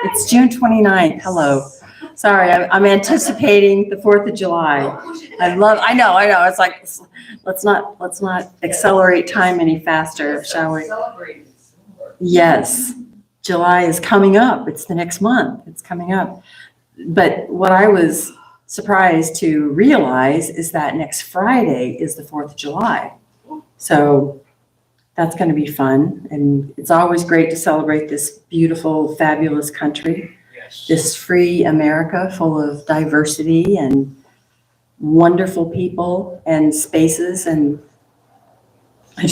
It's June 29th. Hello. Sorry, I'm anticipating the 4th of July. I know. It's like, let's not accelerate time any faster, shall we? Yes. July is coming up. It's the next month. It's coming up. But what I was surprised to realize is that next Friday is the 4th of July. So that's going to be fun. And it's always great to celebrate this beautiful, fabulous country, this free America full of diversity and wonderful people and spaces. And I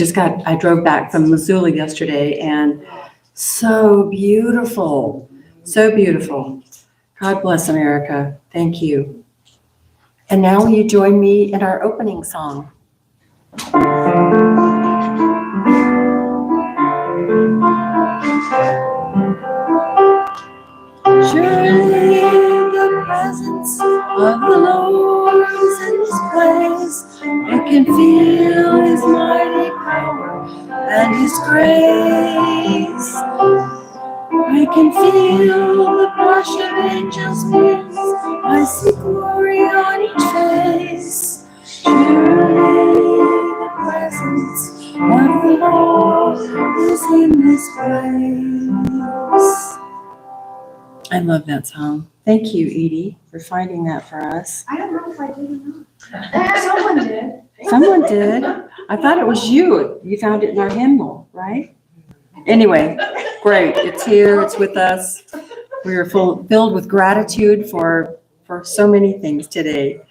drove back from Missoula yesterday, and so beautiful, so beautiful. God bless America. Thank you. And now will you join me in our opening song? Surely the presence of the Lord is in this place. I can feel His mighty power and His grace. I can feel the brush of angels' wings. I see glory on each face. Surely the presence of the Lord is in this place. I love that song. Thank you, Edie, for finding that for us. I don't know if I did or not. Someone did. Someone did. I thought it was you. You found it in our hymnal, right? Anyway, great. It's here. It's with us. We are filled with gratitude for so many things today.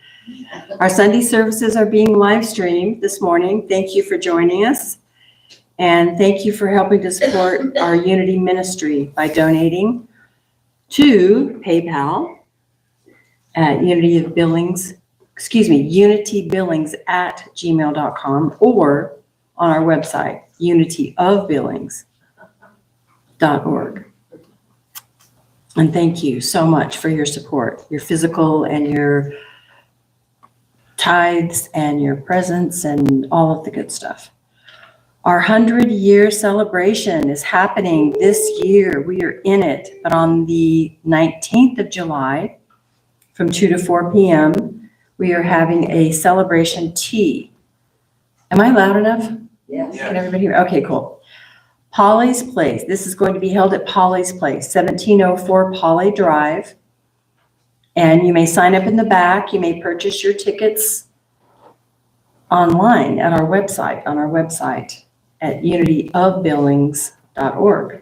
Our Sunday services are being live streamed this morning. Thank you for joining us. And thank you for helping to support our Unity ministry by donating to PayPal at Unity of Billings, unitybillings@gmail.com, or on our website, unityofbillings.org. And thank you so much for your support, your physical and your tithes and your presence and all of the good stuff. Our 100-year celebration is happening this year. We are in it, but on the 19th of July from 2 to 4 p.m., we are having a celebration tea. Am I loud enough? Yes. Can everybody hear? Okay, cool. Polly's Place. This is going to be held at Polly's Place, 1704 Polly Drive. And you may sign up in the back. You may purchase your tickets online at our website, at unityofbillings.org.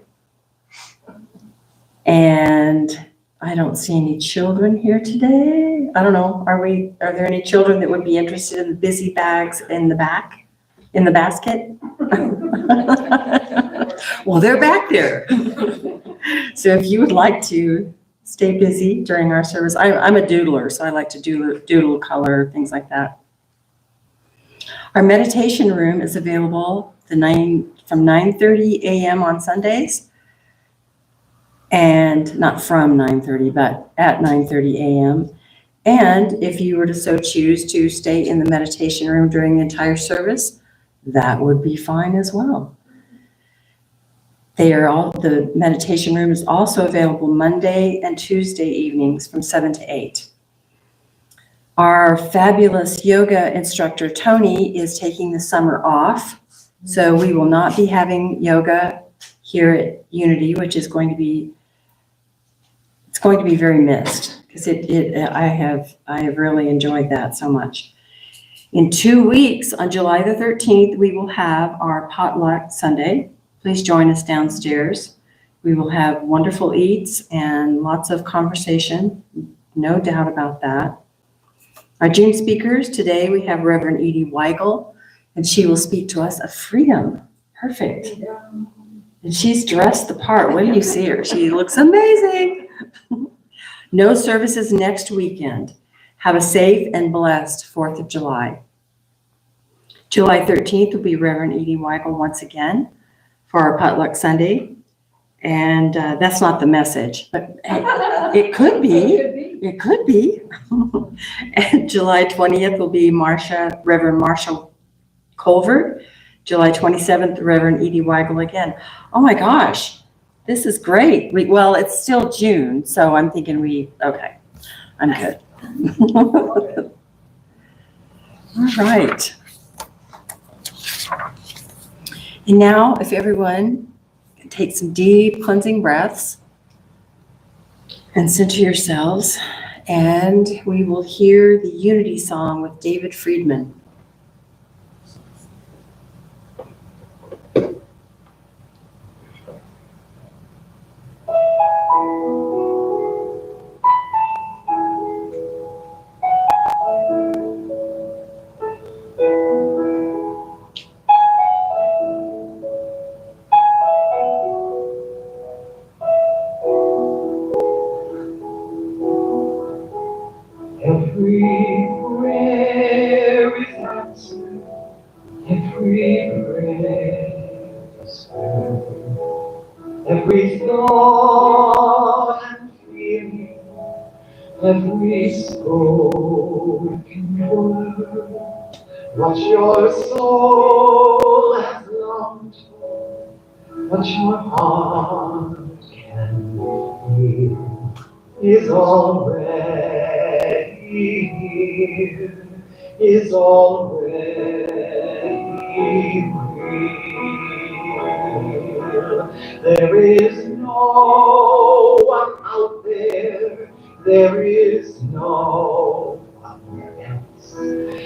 And I don't see any children here today. I don't know. Are there any children that would be interested in the busy bags in the back, in the basket? Well, they're back there. So if you would like to stay busy during our service, I'm a doodler, so I like to doodle color, things like that. Our meditation room is available from 9:30 a.m. on Sundays, and not from 9:30, but at 9:30 a.m. And if you were to so choose to stay in the meditation room during the entire service, that would be fine as well. The meditation room is also available Monday and Tuesday evenings from 7 to 8. Our fabulous yoga instructor, Tony, is taking the summer off. So we will not be having yoga here at Unity, which is going to be very missed, because I have really enjoyed that so much. In 2 weeks, on July the 13th, we will have our potluck Sunday. Please join us downstairs. We will have wonderful eats and lots of conversation, no doubt about that. Our June speakers today, we have Reverend Edie Weigel, and she will speak to us of freedom. Perfect. And she's dressed the part. When you see her, she looks amazing. No services next weekend. Have a safe and blessed 4th of July. July 13th will be Reverend Edie Weigel once again for our potluck Sunday. And that's not the message, but it could be. It could be. And July 20th will be Reverend Marshall Colvert. July 27th, Reverend Edie Weigel again. Oh my gosh, This is great. Well, it's still June, so I'm thinking okay, I'm good. All right. And now, if everyone can take some deep cleansing breaths and center yourselves, and we will hear the Unity song with David Friedman. Every prayer is answered, every prayer is heard, every thought and feeling, every spoken word, what your soul has longed for, what your heart can feel, is already here, is already real. There is no one out there is no one else.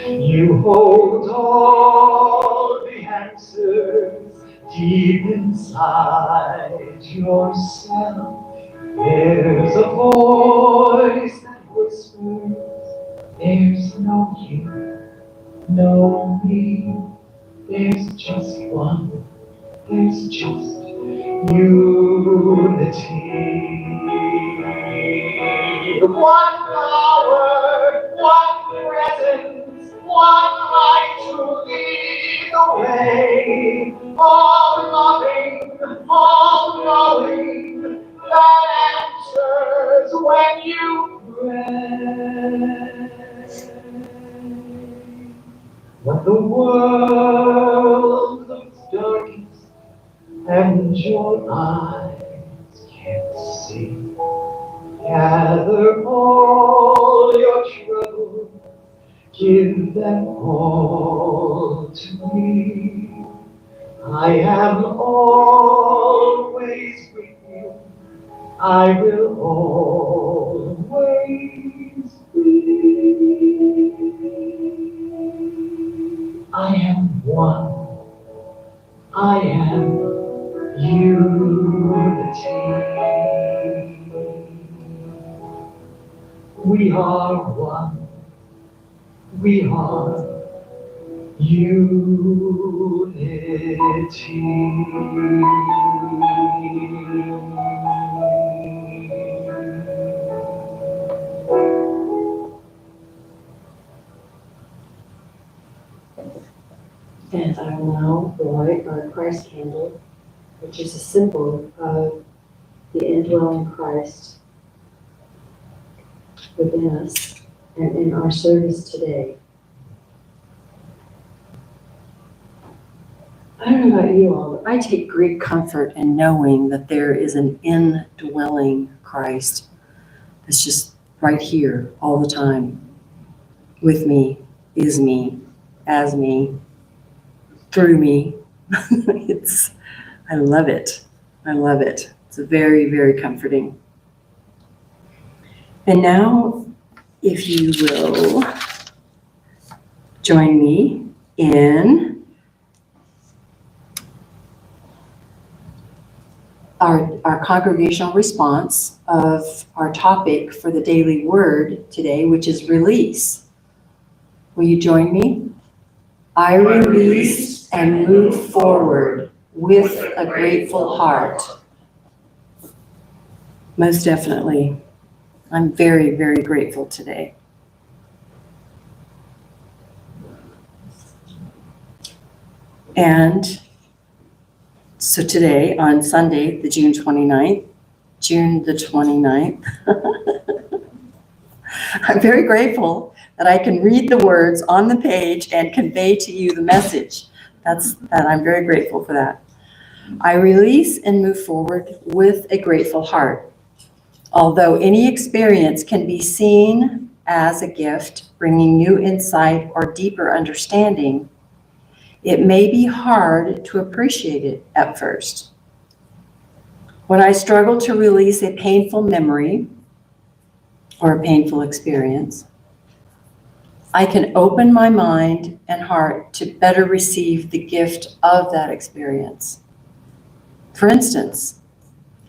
You hold all the answers deep inside yourself. There's a voice that whispers, there's no you, no me, there's just one, there's just unity. One power, one presence, one light to lead the way, all loving, all knowing, that answers when you pray. When the world looks darkest and your eyes can't see, gather all your troubles, give them all to me. I am always with you. I will always be. I am one. I am unity. We are one. We are And I will now light our Christ candle, which is a symbol of the indwelling Christ within us and in our service today. I don't know about you all, but I take great comfort in knowing that there is an indwelling Christ that's just right here all the time, with me, is me, as me, through me. I love it. I love it. It's very, very comforting. And now, if you will join me in our congregational response of our topic for the daily word today, which is release. Will you join me? I release and move forward with a grateful heart. Most definitely. I'm very, very grateful today. And so today, on Sunday, the June the 29th, I'm very grateful that I can read the words on the page and convey to you the message. I'm very grateful for that. I release and move forward with a grateful heart. Although any experience can be seen as a gift, bringing new insight or deeper understanding, it may be hard to appreciate it at first. When I struggle to release a painful memory or a painful experience, I can open my mind and heart to better receive the gift of that experience. For instance,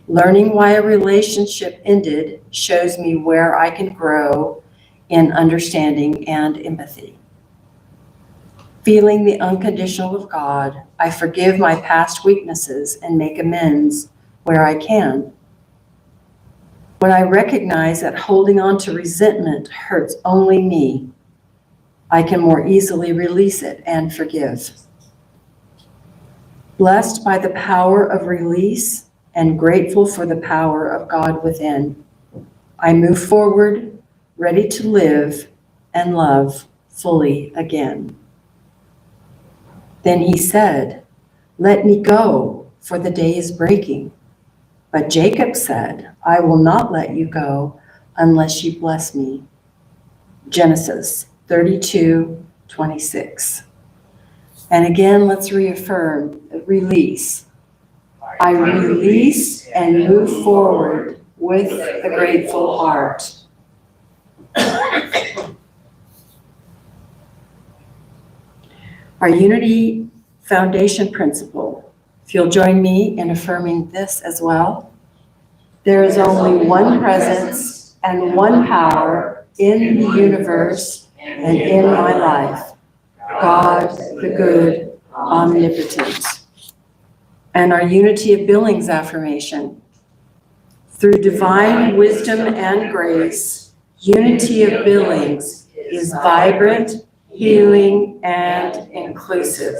learning why a relationship ended shows me where I can grow in understanding and empathy. Feeling the unconditional of God, I forgive my past weaknesses and make amends where I can. When I recognize that holding on to resentment hurts only me, I can more easily release it and forgive. Blessed by the power of release and grateful for the power of God within, I move forward, ready to live and love fully again. Then he said, "Let me go, for the day is breaking." But Jacob said, "I will not let you go unless you bless me." Genesis 32:26. And again, let's reaffirm, release. I release and move forward with a grateful heart. Our Unity Foundation principle, if you'll join me in affirming this as well. There is only one presence and one power in the universe and in my life, God, the good, omnipotent. And our Unity of Billings affirmation. Through divine wisdom and grace, Unity of Billings is vibrant, healing, and inclusive.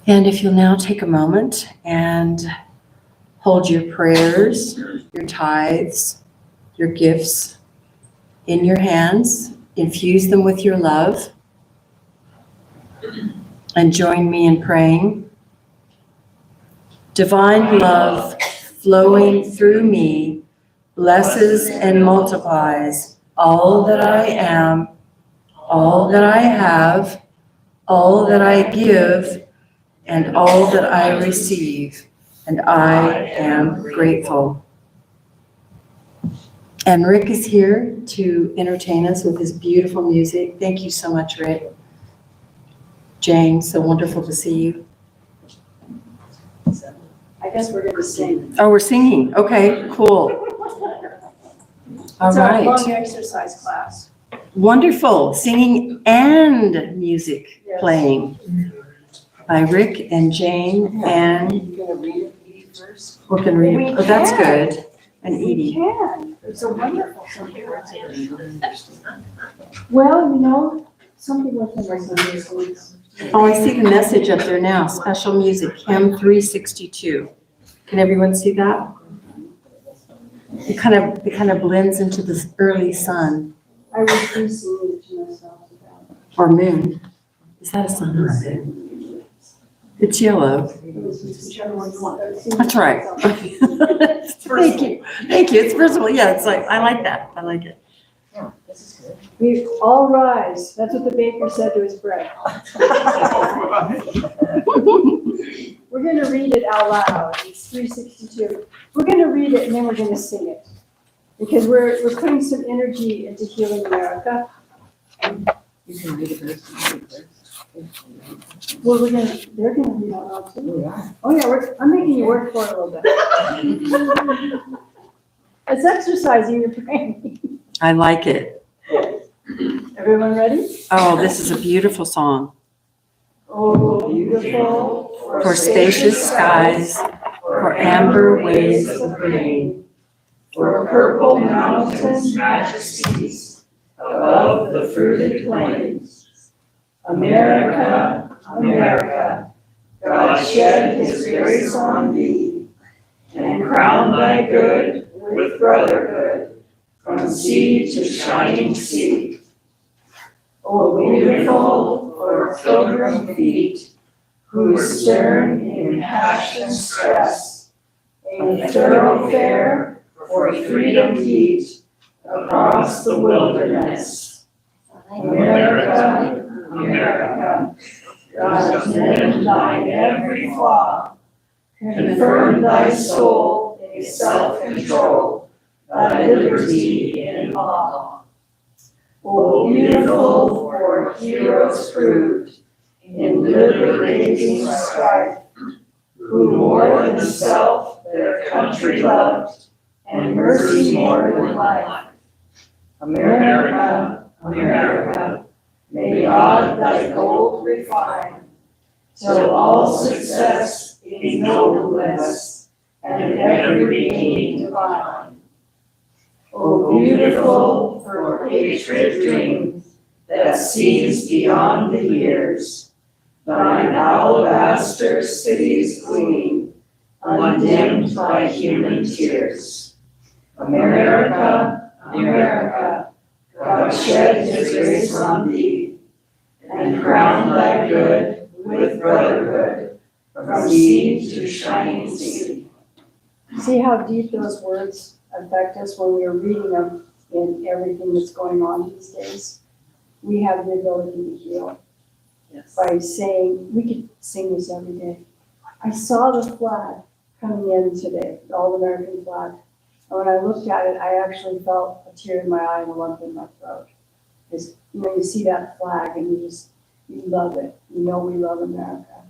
And if you'll now take a moment and hold your prayers, your tithes, your gifts in your hands, infuse them with your love, and join me in praying. Divine love flowing through me blesses and multiplies all that I am, all that I have, all that I give, and all that I receive, and I am grateful. And Rick is here to entertain us with his beautiful music. Thank you so much, Rick. Jane, so wonderful to see you. I guess we're gonna sing. Oh, we're singing. Okay, cool. All It's our right. long exercise class. Wonderful. Singing and music Yes. playing by Rick and Jane and You gonna read it, Edie, first? we're gonna read. We Oh, that's can. good. And We Edie. can. It's a wonderful song. Well, you know, some people think I sing these songs. Oh, I see the message up there now. Special music, hymn 362. Can everyone see that? It kind of blends into this early sun I was singing it to myself about. or moon. Is that a sun or a moon? It's yellow. Whichever one you want. That's right. Thank you. Thank you. It's personal. Yeah, it's like, I like that. I like it. We all rise. That's what the baker said to his bread. We're gonna read it out loud. It's 362. We're gonna read it and then we're gonna sing it. Because we're putting some energy into healing America. You can read it first. Well, they're gonna read out loud too. We are. Oh yeah, I'm making you work for it a little bit. It's exercising your brain. I like it. Everyone ready? Oh, this is a beautiful song. Oh, beautiful. For spacious skies, for amber waves of green, For purple mountains' majesties above the fruited plains. America, America, God shed his grace on thee and crowned thy good with brotherhood from sea to shining sea. O beautiful for pilgrim feet whose stern impassioned stress a thoroughfare for freedom beat across the wilderness. America, America, God's named thine every flaw, confirm thy soul in self-control, thy liberty in law. O beautiful for heroes proved in liberating strife, who more than self their country loved, and mercy more than life. America, America, may God thy gold refine, till all success is nobleness, and every gain divine. O beautiful for patriot dreams that sees beyond the years, thine alabaster cities gleam, undimmed by human tears. America, America, God shed his grace on thee, and crown thy good with brotherhood, from sea to shining sea. See how deep those words affect us when we are reading them in everything that's going on these days? We have the ability to heal by saying, we could sing this every day. I saw the flag coming in today, the All-American flag. And when I looked at it, I actually felt a tear in my eye and a lump in my throat. Because, you see that flag and you love it. You know we love America.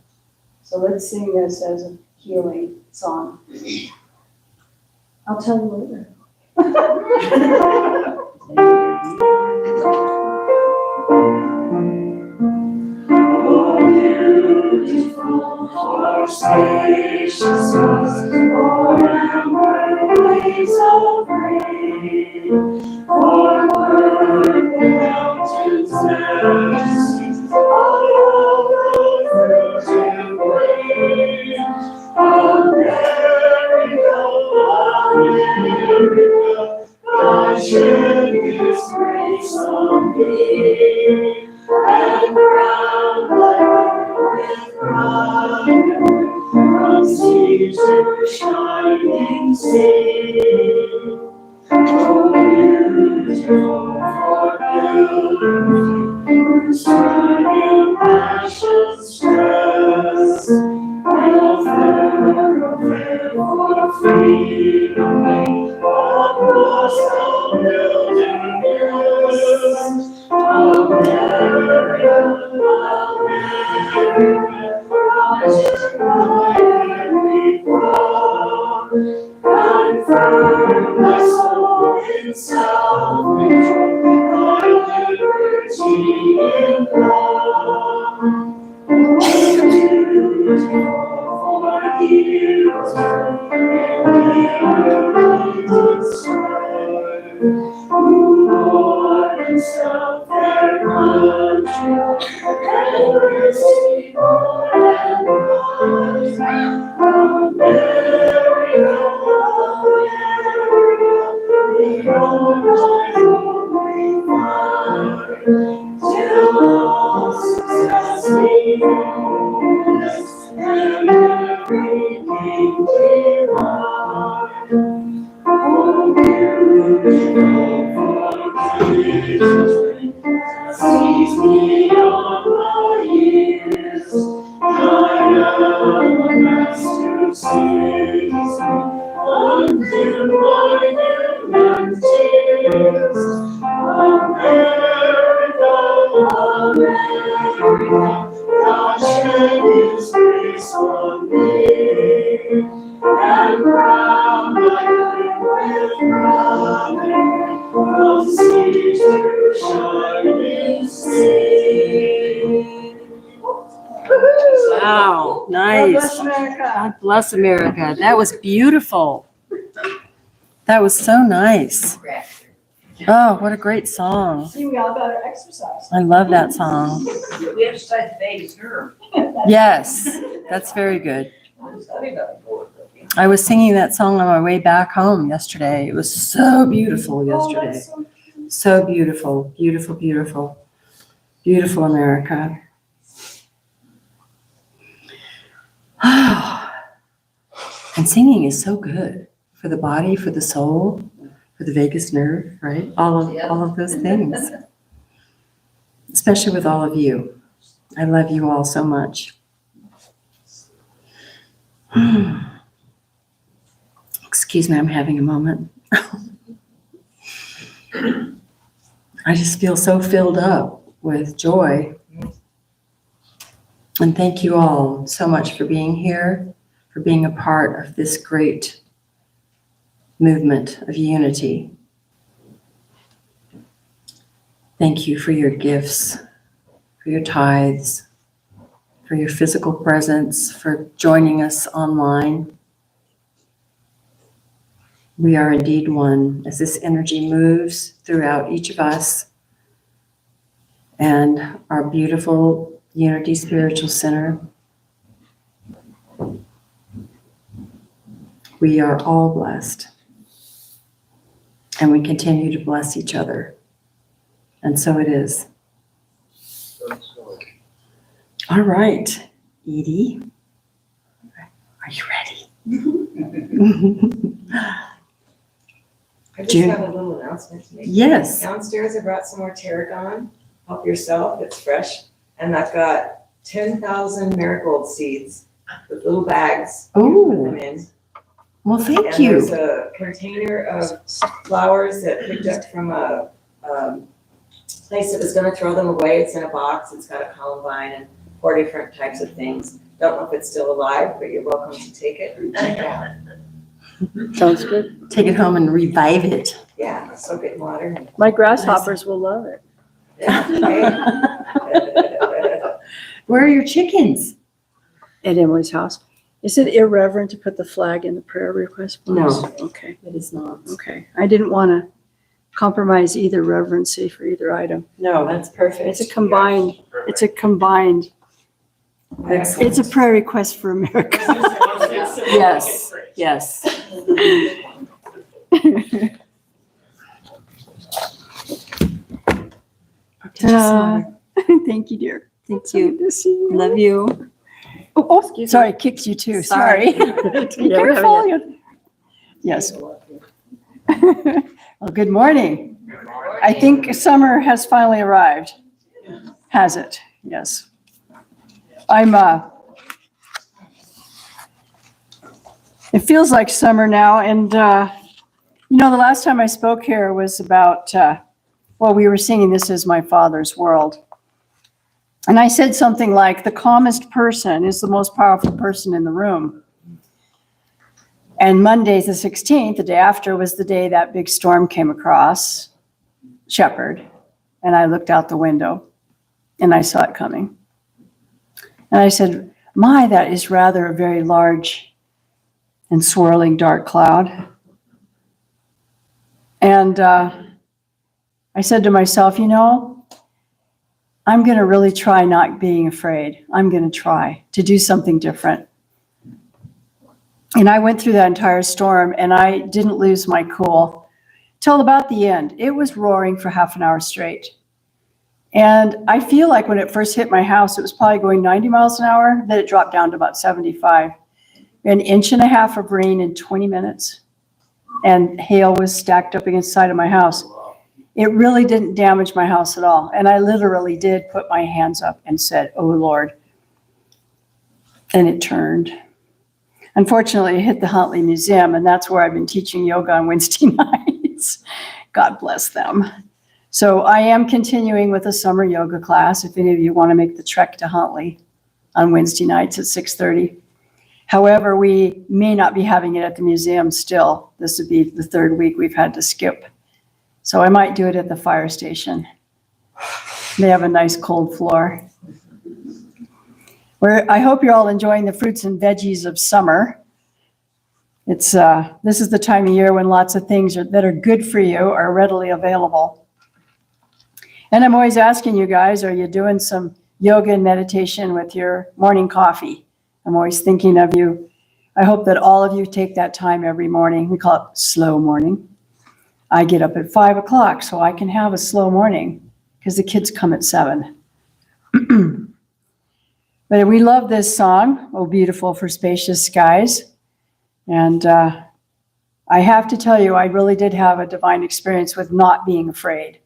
So let's sing this as a healing song. I'll tell you later. Beautiful for spaciousness, for amber waves of rain, for word the mountains majesties of the virgin plain. America, America, God shed his grace on thee, and crowned with honor from sea to shining sea. Oh, beautiful for pilgrims, turning passion stress, and thoroughfare for freedom across the wilderness. America, America, God every flaw, confirm thy soul in self-control, thy liberty in law. Beautiful for heroes, and strife, who more than self their country, and mercy more than life. America, America, beyond thy holy fire, till all success be fullness, and every king divine. Oh, beautiful for Jesus, sees beyond my years, thine alabaster cities, undimmed by human tears. America, America, God shed his grace on thee, and crowned thy good with honor from sea to shining sea. Wow, God nice. bless America. God bless America. That was beautiful. That was so nice. Oh, what a great song. See, we all got our exercise. I love that song. We exercise vagus nerve. Yes, that's very good. I was singing that song on my way back home yesterday. It was so beautiful yesterday. that's so So beautiful, beautiful, beautiful, beautiful America. And singing is so good for the body, for the soul, for the vagus nerve, right? All of those things. Especially with all of you. I love you all so much. Excuse me, I'm having a moment. I just feel so filled up with joy. And thank you all so much for being here, for being a part of this great movement of unity. Thank you for your gifts, for your tithes, for your physical presence, for joining us online. We are indeed one as this energy moves throughout each of us and our beautiful Unity Spiritual Center. We are all blessed, and we continue to bless each other. And so it is. All right, Edie, are you ready? I just June. have a little announcement to make. Yes. Downstairs, I brought some more tarragon. Help yourself, it's fresh. And I've got 10,000 marigold seeds with little bags. Put them Oh, in. well, thank And there's you. a container of flowers that picked up from a place that was gonna throw them away. It's in a box. It's got a columbine and 4 different types of things. Don't know if it's still alive, but you're welcome to take it and check it out. Sounds good. Take it home and revive it. Yeah, soak it in water. My grasshoppers will love it. Where are your chickens? At Emily's house. Is it irreverent to put the flag in the prayer request box? No. Okay, It is not. okay. I didn't want to compromise either reverency for either item. No, that's perfect. It's a combined, it's a combined, it's a prayer request for America. Yes, yes. Ta-da. Thank you, dear. Thank So you. good to see you. Love you. Oh, sorry, kicks you too, sorry. Be Yeah, we're careful. having Yes. Well, good morning. I think summer has finally arrived. Has it? Yes. It feels like summer now, and the last time I spoke here was about, we were singing This Is My Father's World. And I said something like, the calmest person is the most powerful person in the room. And Monday, the 16th, the day after, was the day that big storm came across Shepherd. And I looked out the window and I saw it coming. And I said, that is rather a very large and swirling dark cloud. And I said to myself, I'm going to really try not being afraid. I'm going to try to do something different. And I went through that entire storm and I didn't lose my cool till about the end. It was roaring for half an hour straight. And I feel like when it first hit my house, it was probably going 90 miles an hour. Then it dropped down to about 75. An inch and a half of rain in 20 minutes. And hail was stacked up against the side of my house. It really didn't damage my house at all. And I literally did put my hands up and said, "Oh, Lord." And it turned. Unfortunately, it hit the Huntley Museum, and that's where I've been teaching yoga on Wednesday nights. God bless them. So I am continuing with a summer yoga class, if any of you want to make the trek to Huntley on Wednesday nights at 6:30. However, we may not be having it at the museum still. This would be the third week we've had to skip. So I might do it at the fire station. They have a nice cold floor. I hope you're all enjoying the fruits and veggies of summer. This is the time of year when lots of things that are good for you are readily available. And I'm always asking you guys, are you doing some yoga and meditation with your morning coffee? I'm always thinking of you. I hope that all of you take that time every morning. We call it slow morning. I get up at 5 o'clock so I can have a slow morning because the kids come at 7. But we love this song, "Oh Beautiful for Spacious Skies." And I have to tell you, I really did have a divine experience with not being afraid,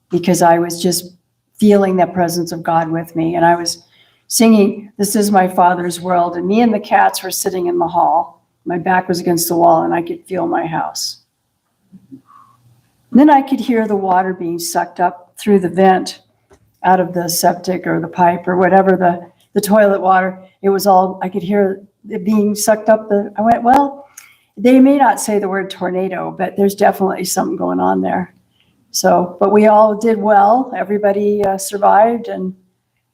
because I was just feeling the presence of God with me. And I was singing, "This is my Father's world." And me and the cats were sitting in the hall. My back was against the wall and I could feel my house. And then I could hear the water being sucked up through the vent out of the septic or the pipe or whatever, the toilet water. It was all, I could hear it being sucked up. I went, well, they may not say the word tornado, but there's definitely something going on there. So, but we all did well. Everybody survived, and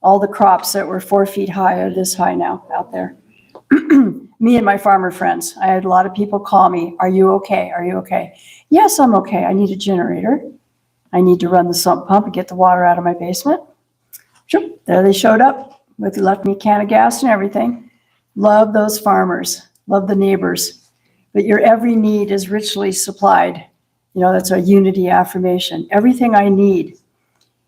all the crops that were 4 feet high are this high now out there. Me and my farmer friends. I had a lot of people call me, "Are you okay? Are you okay?" Yes, I'm okay. I need a generator. I need to run the sump pump and get the water out of my basement. Sure. There they showed up. Left me a can of gas and everything. Love those farmers. Love the neighbors. But your every need is richly supplied. You know, that's a Unity affirmation. Everything I need.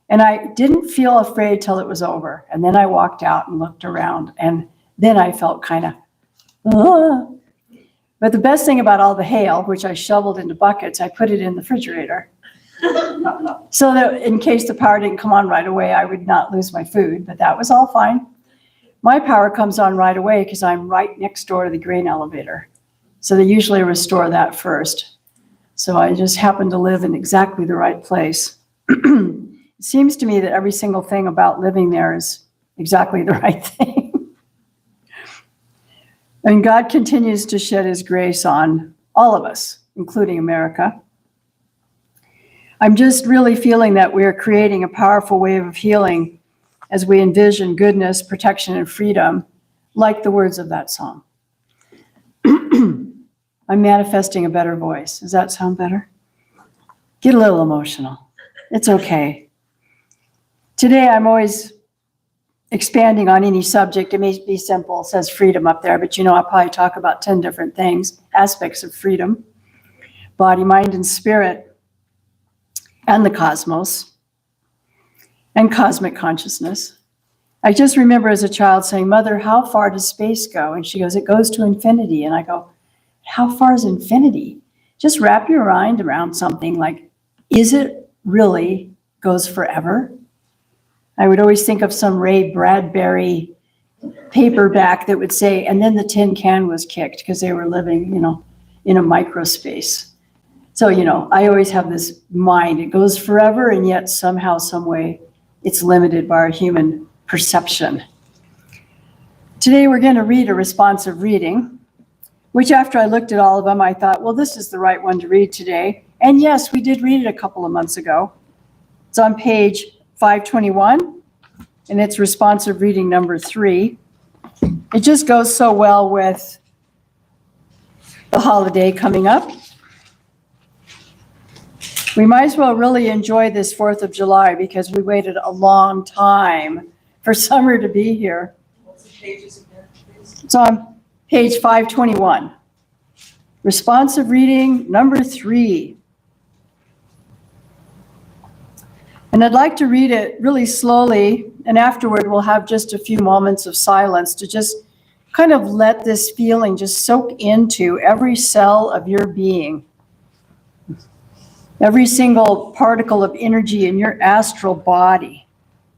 And I didn't feel afraid till it was over. And then I walked out and looked around. And then I felt kind of, But the best thing about all the hail, which I shoveled into buckets, I put it in the refrigerator. So that in case the power didn't come on right away, I would not lose my food, but that was all fine. My power comes on right away because I'm right next door to the grain elevator. So they usually restore that first. So I just happen to live in exactly the right place. It seems to me that every single thing about living there is exactly the right thing. And God continues to shed his grace on all of us, including America. I'm just really feeling that we're creating a powerful wave of healing as we envision goodness, protection, and freedom, like the words of that song. I'm manifesting a better voice. Does that sound better? Get a little emotional. It's okay. Today, I'm always expanding on any subject. It may be simple, it says freedom up there, but you know, I'll probably talk about 10 different things, aspects of freedom, body, mind, and spirit, and the cosmos, and cosmic consciousness. I just remember as a child saying, "Mother, how far does space go?" And she goes, "It goes to infinity." And I go, "How far is infinity?" Just wrap your mind around something like, is it really goes forever? I would always think of some Ray Bradbury paperback that would say, "And then the tin can was kicked," because they were living, in a microspace. So, I always have this mind, it goes forever, and yet somehow, some way, it's limited by our human perception. Today, we're going to read a responsive reading, which after I looked at all of them, I thought, well, this is the right one to read today. And yes, we did read it a couple of months ago. It's on page 521, and it's responsive reading number 3. It just goes so well with the holiday coming up. We might as well really enjoy this 4th of July because we waited a long time for summer to be here. What's the pages again, please? It's on page 521. Responsive reading number 3. And I'd like to read it really slowly, and afterward we'll have just a few moments of silence to just kind of let this feeling just soak into every cell of your being. Every single particle of energy in your astral body.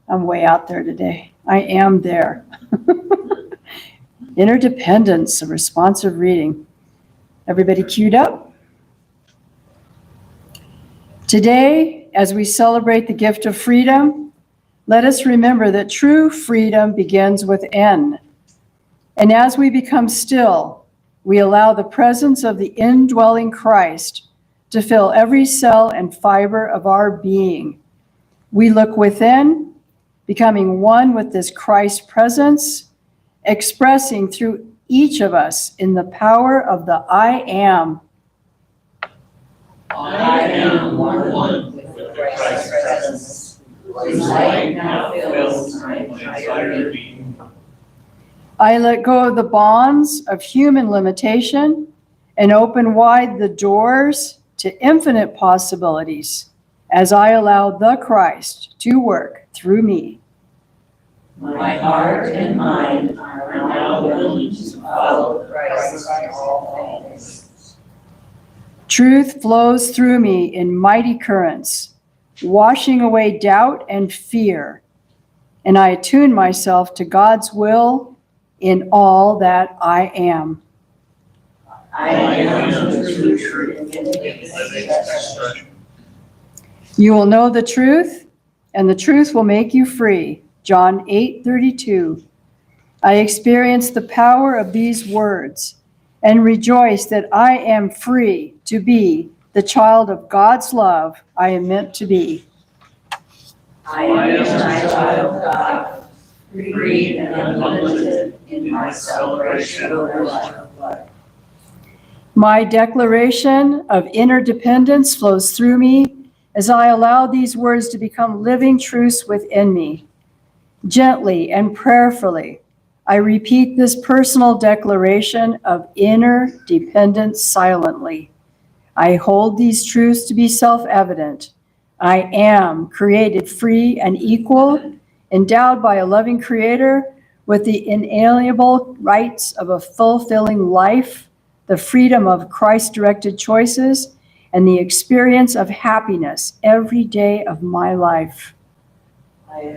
I'm way out there today. I am there. Interdependence, a responsive reading. Everybody queued up? Today, as we celebrate the gift of freedom, let us remember that true freedom begins within. And as we become still, we allow the presence of the indwelling Christ to fill every cell and fiber of our being. We look within, becoming one with this Christ presence, expressing through each of us in the power of the I am. I am one with the Christ's presence, whose light now fills my entire being. I let go of the bonds of human limitation and open wide the doors to infinite possibilities as I allow the Christ to work through me. My heart and mind are now willing to follow Christ in all things. Truth flows through me in mighty currents, washing away doubt and fear, and I attune myself to God's will in all that I am. I am the truth in living expression. You will know the truth, and the truth will make you free. John 8:32. I experience the power of these words and rejoice that I am free to be the child of God's love I am meant to be. I am a child of God, free and unlimited in my celebration of life. My declaration of interdependence flows through me as I allow these words to become living truths within me. Gently and prayerfully, I repeat this personal declaration of inner dependence silently. I hold these truths to be self-evident. I am created free and equal, endowed by a loving Creator with the inalienable rights of a fulfilling life, the freedom of Christ-directed choices, and the experience of happiness every day of my life.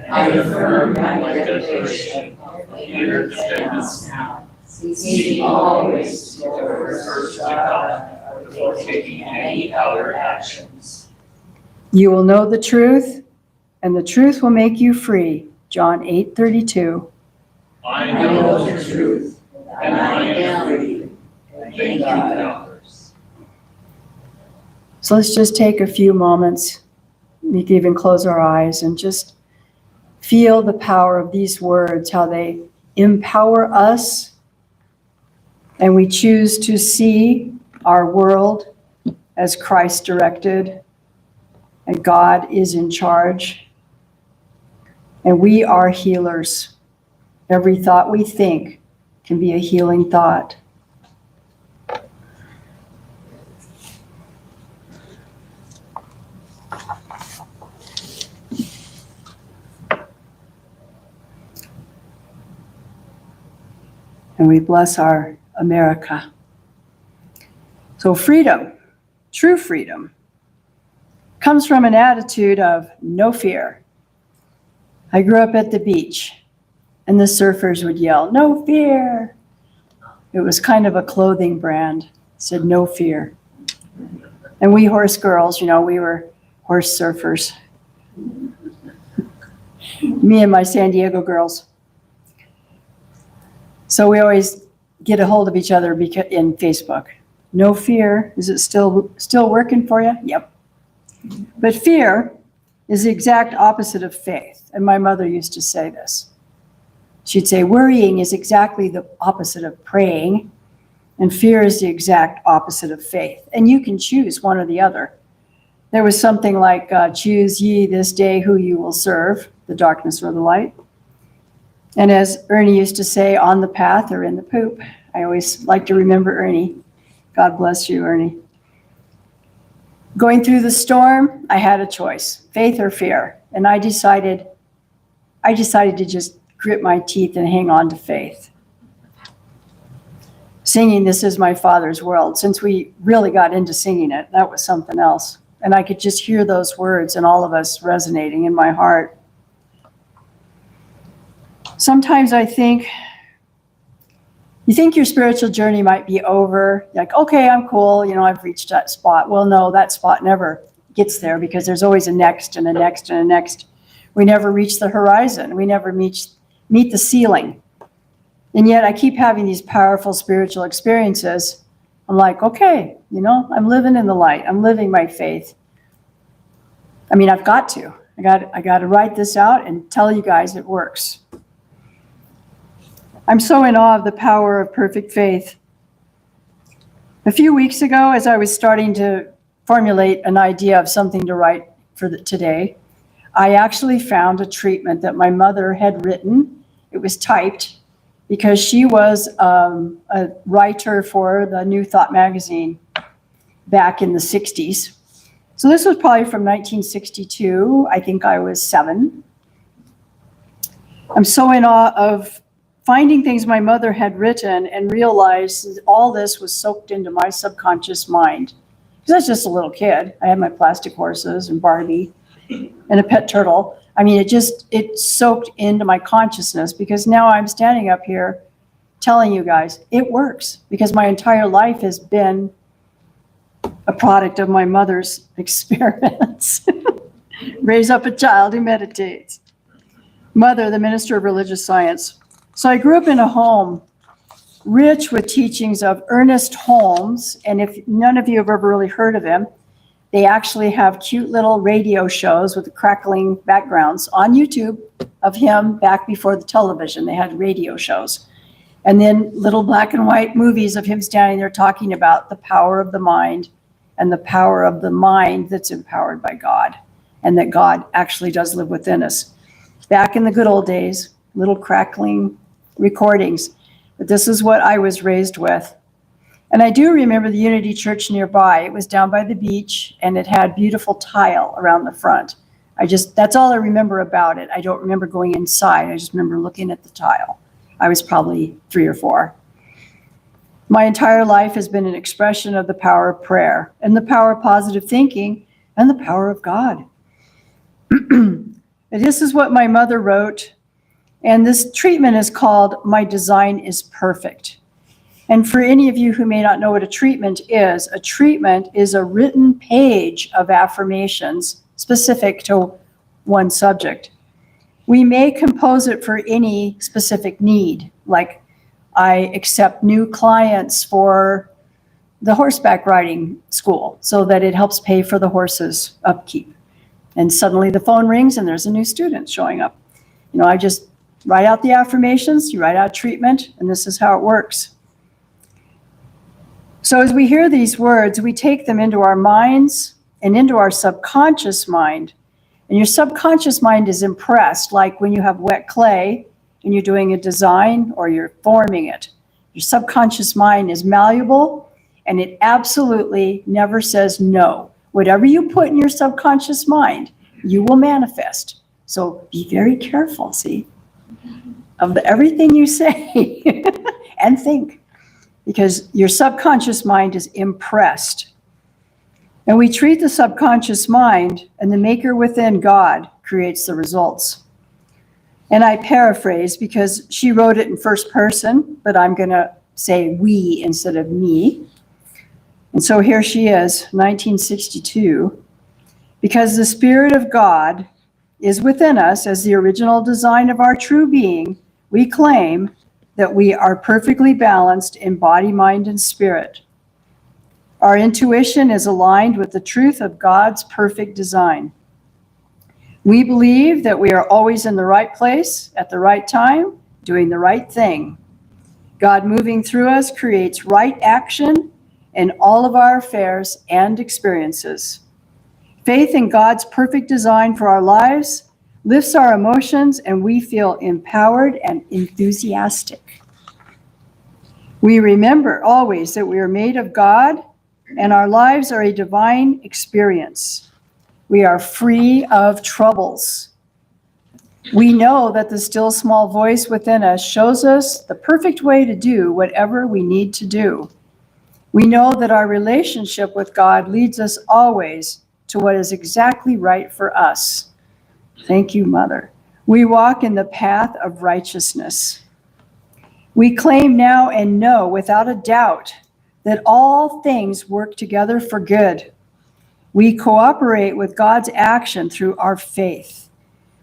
I affirm my declaration of interdependence now, seeking always to reverse God before taking any other actions. You will know the truth, and the truth will make you free. John 8:32. I know the truth, and I am free. Thank God. So let's just take a few moments. We can even close our eyes and just feel the power of these words, how they empower us, and we choose to see our world as Christ directed, and God is in charge, and we are healers. Every thought we think can be a healing thought. And we bless our America. So freedom, true freedom, comes from an attitude of no fear. I grew up at the beach, and the surfers would yell, "No fear." It was kind of a clothing brand, it said no fear. And we horse girls, we were horse surfers. Me and my San Diego girls. So we always get a hold of each other in Facebook. No fear. Is it still working for you? Yep. But fear is the exact opposite of faith. And my mother used to say this. She'd say, worrying is exactly the opposite of praying, and fear is the exact opposite of faith. And you can choose one or the other. There was something like, choose ye this day who you will serve, the darkness or the light. And as Ernie used to say, on the path or in the poop. I always like to remember Ernie. God bless you, Ernie. Going through the storm, I had a choice, faith or fear. And I decided to just grit my teeth and hang on to faith. Singing This Is My Father's World, since we really got into singing it, that was something else. And I could just hear those words and all of us resonating in my heart. Sometimes I think, you think your spiritual journey might be over, like, okay, I'm cool, I've reached that spot. Well, no, that spot never gets there because there's always a next and a next and a next. We never reach the horizon. We never meet the ceiling. And yet I keep having these powerful spiritual experiences. I'm like, okay, I'm living in the light. I'm living my faith. I mean, I've got to. I got to write this out and tell you guys it works. I'm so in awe of the power of perfect faith. A few weeks ago, as I was starting to formulate an idea of something to write for today, I actually found a treatment that my mother had written. It was typed because she was a writer for the New Thought magazine back in the 60s. So this was probably from 1962. I think I was 7. I'm so in awe of finding things my mother had written and realized all this was soaked into my subconscious mind. Because I was just a little kid. I had my plastic horses and Barbie and a pet turtle. I mean, it soaked into my consciousness because now I'm standing up here telling you guys it works because my entire life has been a product of my mother's experiments. Raise up a child who meditates. Mother, the minister of religious science. So I grew up in a home rich with teachings of Ernest Holmes. And if none of you have ever really heard of him, they actually have cute little radio shows with the crackling backgrounds on YouTube of him back before the television. They had radio shows. And then little black and white movies of him standing there talking about the power of the mind and the power of the mind that's empowered by God, and that God actually does live within us. Back in the good old days, little crackling recordings. But this is what I was raised with. And I do remember the Unity Church nearby. It was down by the beach, and it had beautiful tile around the front. That's all I remember about it. I don't remember going inside. I just remember looking at the tile. I was probably 3 or 4. My entire life has been an expression of the power of prayer and the power of positive thinking and the power of God. This is what my mother wrote, and this treatment is called My Design is Perfect. And for any of you who may not know what a treatment is a written page of affirmations specific to one subject. We may compose it for any specific need, like I accept new clients for the horseback riding school so that it helps pay for the horses' upkeep. And suddenly the phone rings and there's a new student showing up. I just write out the affirmations, you write out treatment, and this is how it works. So as we hear these words, we take them into our minds and into our subconscious mind. And your subconscious mind is impressed, like when you have wet clay and you're doing a design or you're forming it. Your subconscious mind is malleable and it absolutely never says no. Whatever you put in your subconscious mind, you will manifest. So be very careful, of everything you say and think, because your subconscious mind is impressed. And we treat the subconscious mind, and the maker within, God, creates the results. And I paraphrase because she wrote it in first person, but I'm going to say we instead of me. And so here she is, 1962. Because the Spirit of God is within us as the original design of our true being, we claim that we are perfectly balanced in body, mind, and spirit. Our intuition is aligned with the truth of God's perfect design. We believe that we are always in the right place at the right time, doing the right thing. God moving through us creates right action in all of our affairs and experiences. Faith in God's perfect design for our lives lifts our emotions, and we feel empowered and enthusiastic. We remember always that we are made of God, and our lives are a divine experience. We are free of troubles. We know that the still small voice within us shows us the perfect way to do whatever we need to do. We know that our relationship with God leads us always to what is exactly right for us. Thank you, Mother. We walk in the path of righteousness. We claim now and know without a doubt that all things work together for good. We cooperate with God's action through our faith.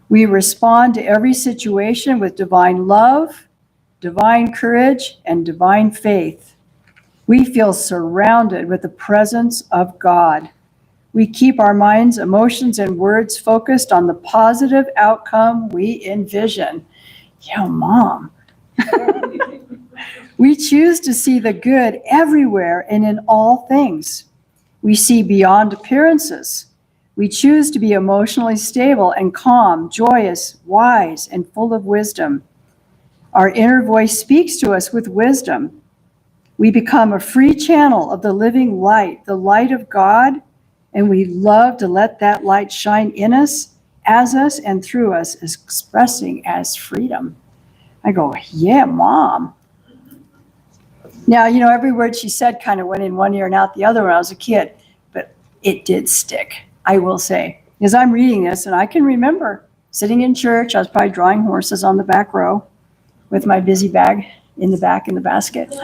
We respond to every situation with divine love, divine courage, and divine faith. We feel surrounded with the presence of God. We keep our minds, emotions, and words focused on the positive outcome we envision. Yeah, Mom. We choose to see the good everywhere and in all things. We see beyond appearances. We choose to be emotionally stable and calm, joyous, wise, and full of wisdom. Our inner voice speaks to us with wisdom. We become a free channel of the living light, the light of God, and we love to let that light shine in us as us and through us is expressing as freedom. I go, yeah, Mom. Now, every word she said kind of went in one ear and out the other when I was a kid, but it did stick, I will say. As I'm reading this, and I can remember sitting in church, I was probably drawing horses on the back row with my busy bag in the back in the basket.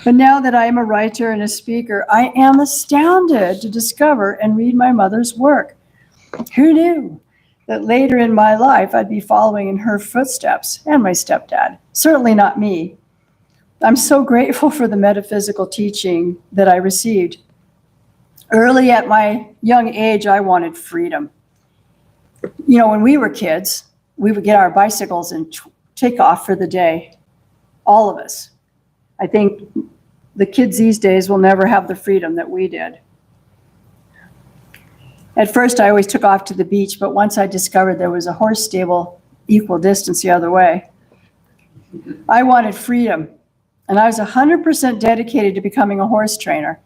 But now that I am a writer and a speaker, I am astounded to discover and read my mother's work. Who knew that later in my life I'd be following in her footsteps, and my stepdad? Certainly not me. I'm so grateful for the metaphysical teaching that I received. Early at my young age, I wanted freedom. When we were kids, we would get our bicycles and take off for the day. All of us. I think the kids these days will never have the freedom that we did. At first, I always took off to the beach, but once I discovered there was a horse stable equal distance the other way, I wanted freedom. And I was 100% dedicated to becoming a horse trainer.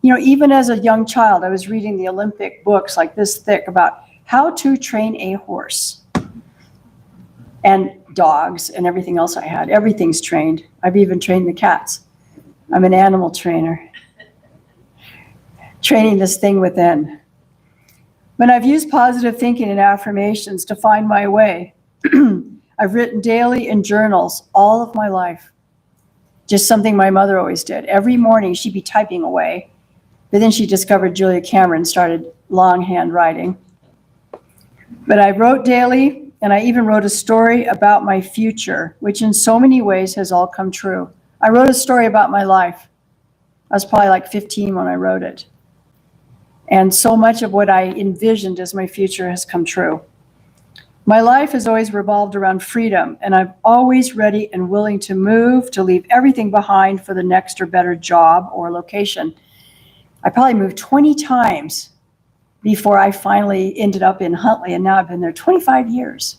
Even as a young child, I was reading the Olympic books like this thick about how to train a horse. And dogs and everything else I had. Everything's trained. I've even trained the cats. I'm an animal trainer. Training this thing within. When I've used positive thinking and affirmations to find my way, I've written daily in journals all of my life. Just something my mother always did. Every morning she'd be typing away, but then she discovered Julia Cameron, started longhand writing. But I wrote daily, and I even wrote a story about my future, which in so many ways has all come true. I wrote a story about my life. I was probably like 15 when I wrote it. And so much of what I envisioned as my future has come true. My life has always revolved around freedom, and I'm always ready and willing to move, to leave everything behind for the next or better job or location. I probably moved 20 times before I finally ended up in Huntley, and now I've been there 25 years.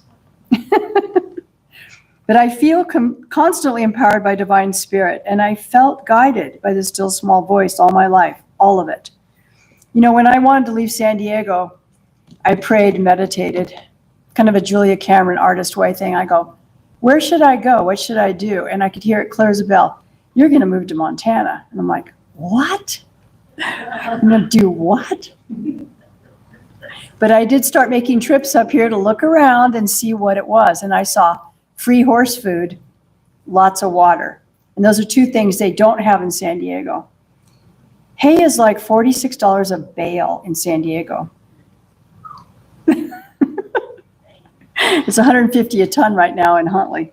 But I feel constantly empowered by divine spirit, and I felt guided by the still small voice all my life, all of it. When I wanted to leave San Diego, I prayed and meditated, kind of a Julia Cameron artist way thing. I go, where should I go? What should I do? And I could hear it clear as a bell. You're going to move to Montana. And I'm like, what? I'm going to do what? But I did start making trips up here to look around and see what it was. And I saw free horse food, lots of water. And those are two things they don't have in San Diego. Hay is like $46 a bale in San Diego. It's $150 a ton right now in Huntley.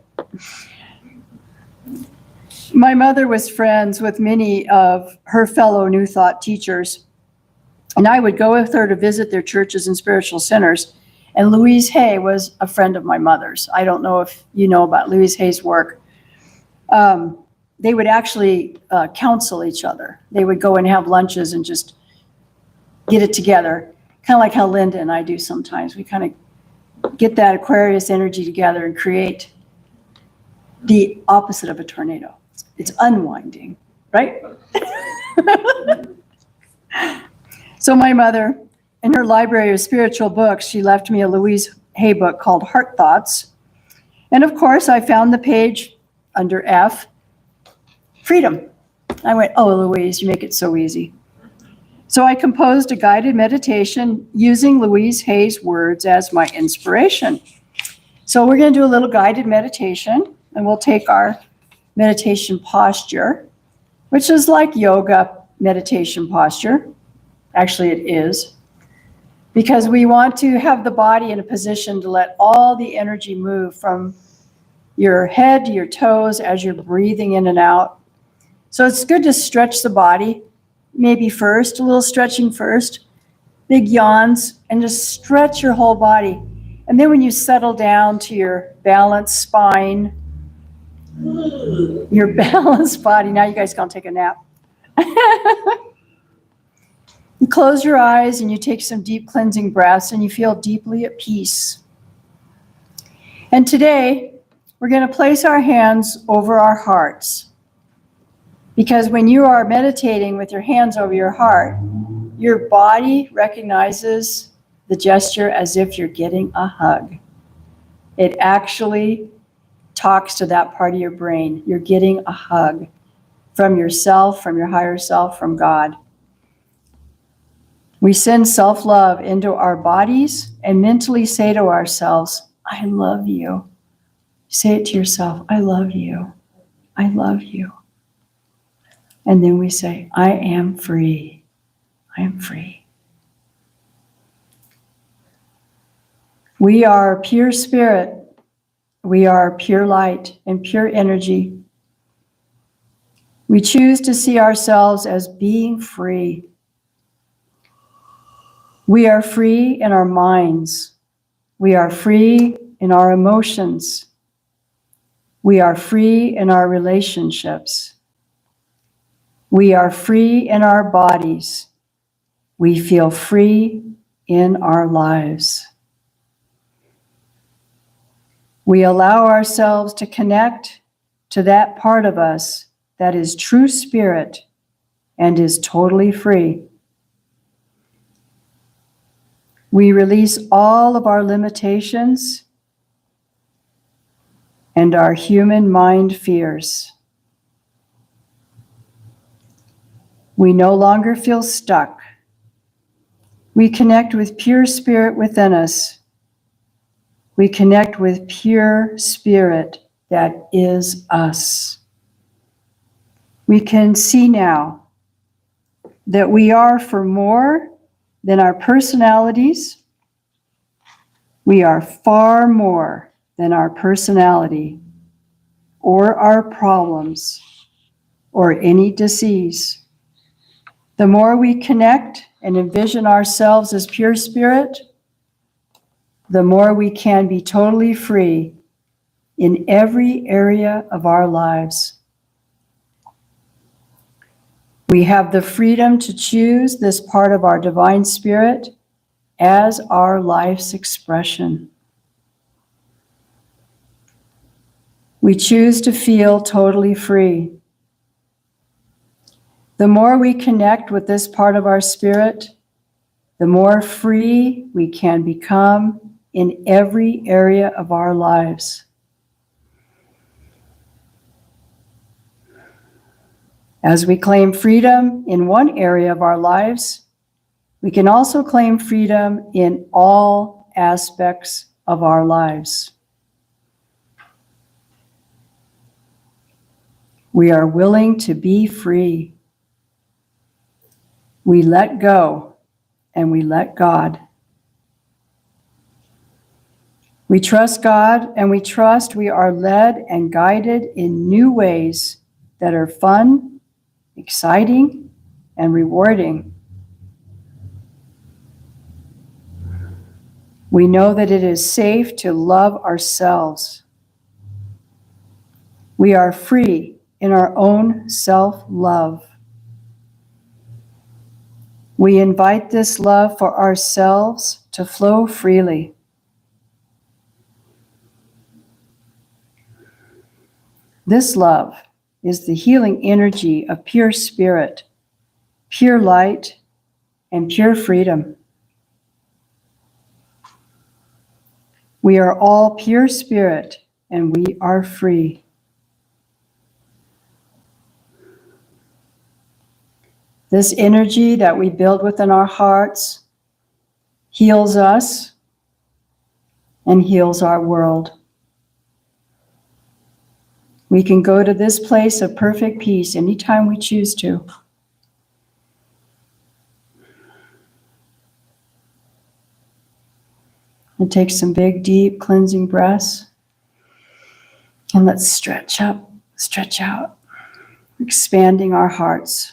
My mother was friends with many of her fellow New Thought teachers, and I would go with her to visit their churches and spiritual centers. And Louise Hay was a friend of my mother's. I don't know if you know about Louise Hay's work. They would actually counsel each other. They would go and have lunches and just get it together, kind of like how Linda and I do sometimes. We kind of get that Aquarius energy together and create the opposite of a tornado. It's unwinding, right? So my mother, in her library of spiritual books, she left me a Louise Hay book called Heart Thoughts. And of course, I found the page under F, Freedom. I went, oh, Louise, you make it so easy. So I composed a guided meditation using Louise Hay's words as my inspiration. So we're going to do a little guided meditation, and we'll take our meditation posture, which is like yoga meditation posture. Actually, it is. Because we want to have the body in a position to let all the energy move from your head to your toes as you're breathing in and out. So it's good to stretch the body, maybe first, a little stretching first, big yawns, and just stretch your whole body. And then when you settle down to your balanced spine, your balanced body, now you guys gonna take a nap. You close your eyes and you take some deep cleansing breaths and you feel deeply at peace. And today, we're going to place our hands over our hearts. Because when you are meditating with your hands over your heart, your body recognizes the gesture as if you're getting a hug. It actually talks to that part of your brain. You're getting a hug from yourself, from your higher self, from God. We send self-love into our bodies and mentally say to ourselves, I love you. Say it to yourself, I love you. I love you. And then we say, I am free. I am free. We are pure spirit. We are pure light and pure energy. We choose to see ourselves as being free. We are free in our minds. We are free in our emotions. We are free in our relationships. We are free in our bodies. We feel free in our lives. We allow ourselves to connect to that part of us that is true spirit and is totally free. We release all of our limitations and our human mind fears. We no longer feel stuck. We connect with pure spirit within us. We connect with pure spirit that is us. We can see now that we are for more than our personalities. We are far more than our personality or our problems or any disease. The more we connect and envision ourselves as pure spirit, the more we can be totally free in every area of our lives. We have the freedom to choose this part of our divine spirit as our life's expression. We choose to feel totally free. The more we connect with this part of our spirit, the more free we can become in every area of our lives. As we claim freedom in one area of our lives, we can also claim freedom in all aspects of our lives. We are willing to be free. We let go and we let God. We trust God and we trust we are led and guided in new ways that are fun, exciting, and rewarding. We know that it is safe to love ourselves. We are free in our own self-love. We invite this love for ourselves to flow freely. This love is the healing energy of pure spirit, pure light, and pure freedom. We are all pure spirit, and we are free. This energy that we build within our hearts heals us and heals our world. We can go to this place of perfect peace anytime we choose to. And take some big, deep, cleansing breaths. And let's stretch up, stretch out, expanding our hearts.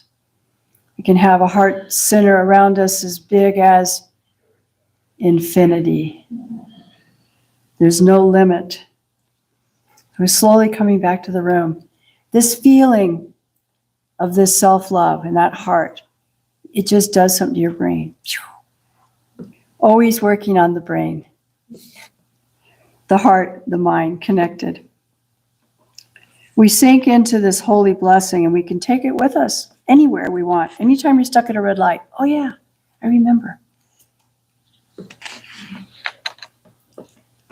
We can have a heart center around us as big as infinity. There's no limit. We're slowly coming back to the room. This feeling of this self-love and that heart, it just does something to your brain. Always working on the brain. The heart, the mind connected. We sink into this holy blessing and we can take it with us anywhere we want. Anytime you're stuck at a red light, oh yeah, I remember.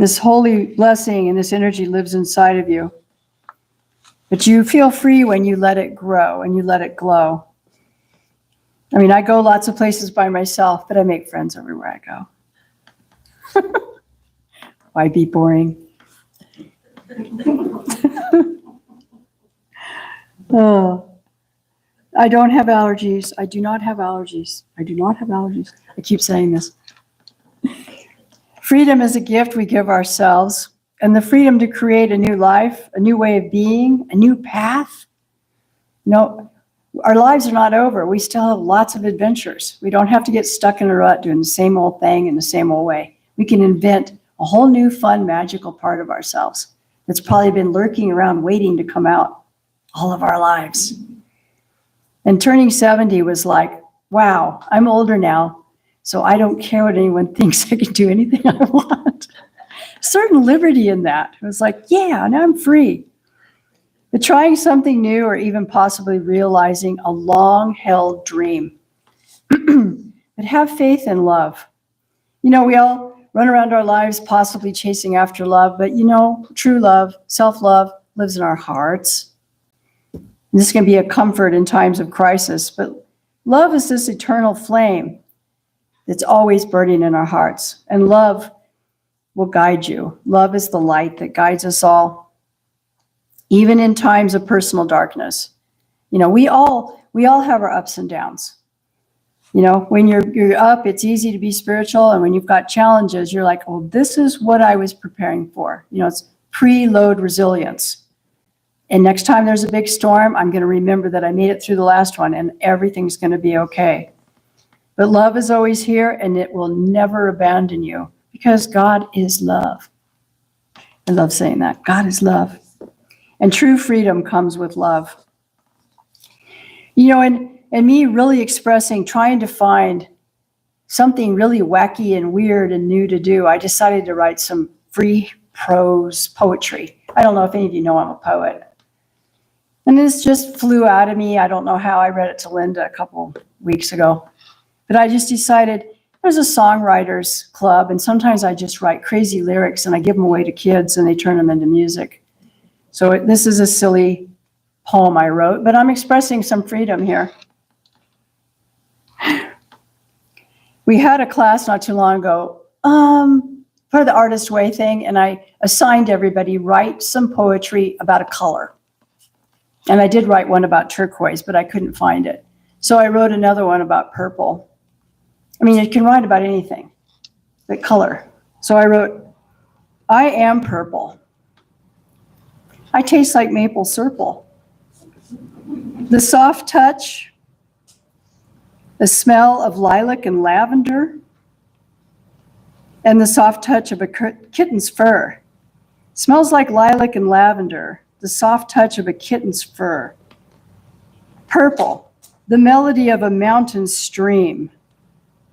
This holy blessing and this energy lives inside of you. But you feel free when you let it grow and you let it glow. I mean, I go lots of places by myself, but I make friends everywhere I go. Why be boring? Oh, I don't have allergies. I do not have allergies. I do not have allergies. I keep saying this. Freedom is a gift we give ourselves, and the freedom to create a new life, a new way of being, a new path. No, our lives are not over. We still have lots of adventures. We don't have to get stuck in a rut doing the same old thing in the same old way. We can invent a whole new, fun, magical part of ourselves that's probably been lurking around waiting to come out all of our lives. And turning 70 was like, wow, I'm older now, so I don't care what anyone thinks. I can do anything I want. Certain liberty in that. It was like, yeah, now I'm free. But trying something new or even possibly realizing a long-held dream. But have faith and love. You know, we all run around our lives possibly chasing after love, but you know, true love, self-love lives in our hearts. This can be a comfort in times of crisis, but love is this eternal flame that's always burning in our hearts. And love will guide you. Love is the light that guides us all, even in times of personal darkness. You know, we all have our ups and downs. You know, when you're up, it's easy to be spiritual. And when you've got challenges, you're like, oh, this is what I was preparing for. You know, it's preload resilience. And next time there's a big storm, I'm going to remember that I made it through the last one and everything's going to be okay. But love is always here and it will never abandon you because God is love. I love saying that. God is love. And true freedom comes with love. You know, and me really expressing, trying to find something really wacky and weird and new to do, I decided to write some free prose poetry. I don't know if any of you know I'm a poet. And this just flew out of me. I don't know how. I read it to Linda a couple weeks ago. But I just decided there's a songwriters club, and sometimes I just write crazy lyrics and I give them away to kids and they turn them into music. So this is a silly poem I wrote, but I'm expressing some freedom here. We had a class not too long ago for the Artist Way thing, and I assigned everybody write some poetry about a color. And I did write one about turquoise, but I couldn't find it. So I wrote another one about purple. I mean, you can write about anything, but color. So I wrote, I am purple. I taste like maple syrup. The soft touch, the smell of lilac and lavender, and the soft touch of a kitten's fur. Smells like lilac and lavender. The soft touch of a kitten's fur. Purple, the melody of a mountain stream,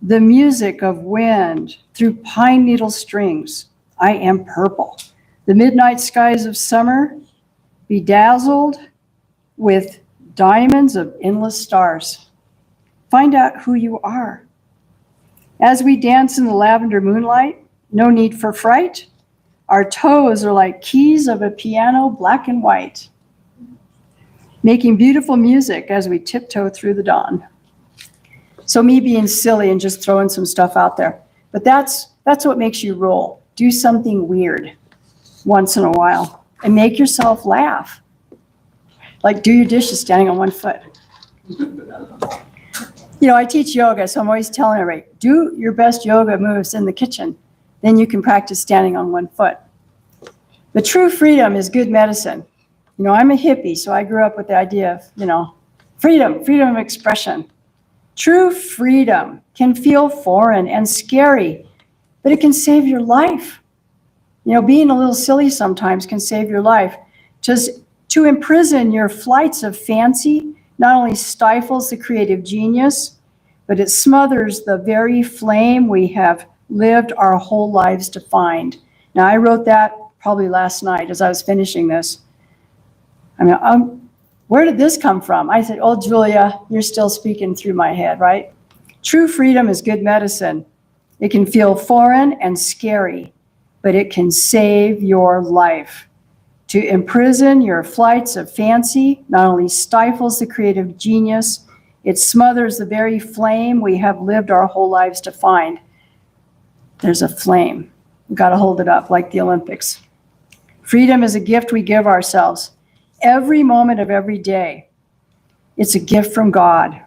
the music of wind through pine needle strings. I am purple. The midnight skies of summer, bedazzled with diamonds of endless stars. Find out who you are. As we dance in the lavender moonlight, no need for fright. Our toes are like keys of a piano, black and white, making beautiful music as we tiptoe through the dawn. So me being silly and just throwing some stuff out there. But that's what makes you roll. Do something weird once in a while and make yourself laugh. Like do your dishes standing on one foot. You know, I teach yoga, so I'm always telling everybody, do your best yoga moves in the kitchen. Then you can practice standing on one foot. But true freedom is good medicine. You know, I'm a hippie, so I grew up with the idea of, you know, freedom of expression. True freedom can feel foreign and scary, but it can save your life. You know, being a little silly sometimes can save your life. Just to imprison your flights of fancy not only stifles the creative genius, but it smothers the very flame we have lived our whole lives to find. Now, I wrote that probably last night as I was finishing this. I mean, where did this come from? I said, oh, Julia, you're still speaking through my head, right? True freedom is good medicine. It can feel foreign and scary, but it can save your life. To imprison your flights of fancy not only stifles the creative genius, it smothers the very flame we have lived our whole lives to find. There's a flame. We've got to hold it up like the Olympics. Freedom is a gift we give ourselves every moment of every day. It's a gift from God.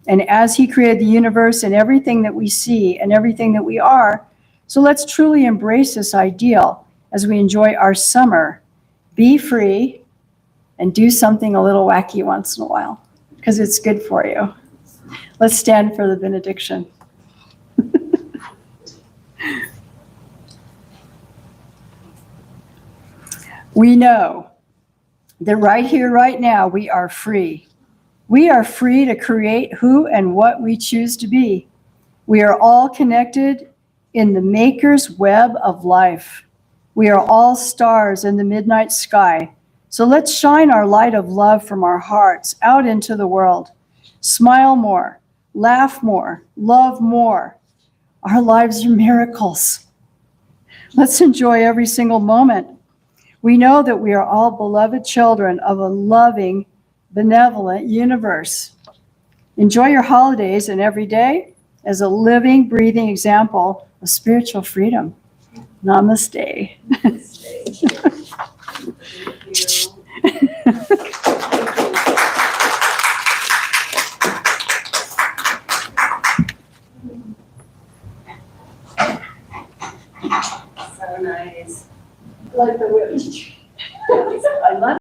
And as He created the universe and everything that we see and everything that we are, so let's truly embrace this ideal as we enjoy our summer. Be free and do something a little wacky once in a while, because it's good for you. Let's stand for the benediction. We know that right here, right now, we are free. We are free to create who and what we choose to be. We are all connected in the Maker's web of life. We are all stars in the midnight sky. So let's shine our light of love from our hearts out into the world. Smile more, laugh more, love more. Our lives are miracles. Let's enjoy every single moment. We know that we are all beloved children of a loving, benevolent universe. Enjoy your holidays and every day as a living, breathing example of spiritual freedom. Namaste. So nice. Like the witch.